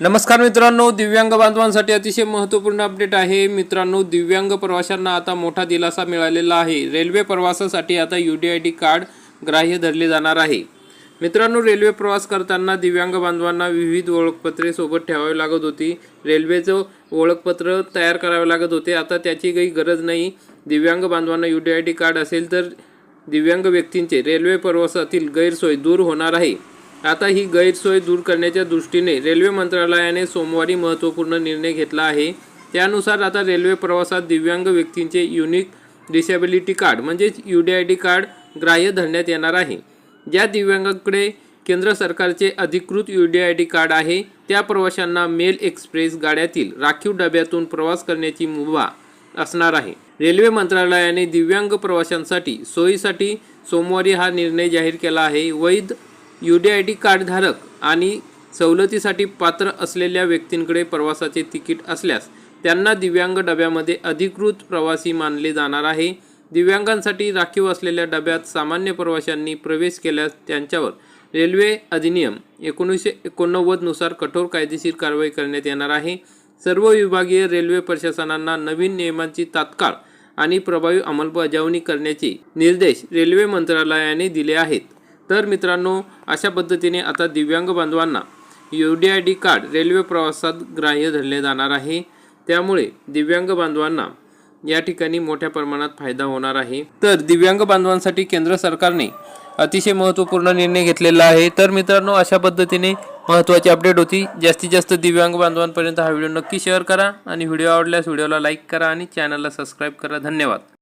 नमस्कार मित्रांनो, दिव्यांग बांधवांसाठी अतिशय महत्त्वपूर्ण अपडेट आहे। मित्रांनो, दिव्यांग प्रवाशांना आता मोठा दिलासा मिळालेला आहे। रेल्वे प्रवासासाठी आता UDID कार्ड ग्राह्य धरले जाणार आहे। मित्रांनो, रेल्वे प्रवास करताना दिव्यांग बांधवांना विविध ओळखपत्रे सोबत ठेवावी लागत होती। रेल्वेचं ओळखपत्र तयार करावे लागत होते। आता त्याची काही गरज नाही। दिव्यांग बांधवांना UDID कार्ड असेल तर दिव्यांग व्यक्तींचे रेल्वे प्रवासातील गैरसोय दूर होणार आहे। आता ही गैरसोय दूर करण्याच्या दृष्टीने रेल्वे मंत्रालयाने सोमवारी महत्त्वपूर्ण निर्णय घेतला आहे। त्यानुसार आता रेल्वे प्रवासात दिव्यांग व्यक्तींचे युनिक डिसेबिलिटी कार्ड म्हणजेच UDID कार्ड ग्राह्य धरण्यात येणार आहे। ज्या दिव्यांगांकडे केंद्र सरकारचे अधिकृत UDID कार्ड आहे त्या प्रवाशांना मेल एक्सप्रेस गाड्यातील राखीव डब्यातून प्रवास करण्याची मुभा असणार आहे। रेल्वे मंत्रालयाने दिव्यांग प्रवाशांसाठी सोयीसाठी सोमवारी हा निर्णय जाहीर केला आहे। वैध UDID कार्ड धारक आणि सवलतीसाठी पात्र असलेल्या व्यक्तींकडे प्रवासाचे तिकीट असल्यास त्यांना दिव्यांग डब्यामध्ये अधिकृत प्रवासी मानले जाणार आहे। दिव्यांगांसाठी राखीव असलेल्या डब्यात सामान्य प्रवाशांनी प्रवेश केल्यास त्यांच्यावर रेल्वे अधिनियम 1989 नुसार कठोर कायदेशीर कारवाई करण्यात येणार आहे। सर्व विभागीय रेल्वे प्रशासनांना नवीन नियमांची तात्काळ आणि प्रभावी अंमलबजावणी करण्याचे निर्देश रेल्वे मंत्रालयाने दिले आहेत। तर मित्रांनो, अशा पद्धतीने आता दिव्यांग बांधवांना UDID कार्ड रेल्वे प्रवासात ग्राह्य धरले जाणार आहे। त्यामुळे दिव्यांग बांधवांना या ठिकाणी मोठ्या प्रमाणात फायदा होणार आहे। तर दिव्यांग बांधवांसाठी केंद्र सरकारने अतिशय महत्त्वपूर्ण निर्णय घेतलेला आहे। तर मित्रांनो, अशा पद्धतीने महत्त्वाची अपडेट होती। जास्तीत जास्त दिव्यांग बांधवांपर्यंत हा व्हिडिओ नक्की शेअर करा आणि व्हिडिओ आवडल्यास व्हिडिओला लाईक करा आणि चॅनलला सबस्क्राईब करा। धन्यवाद।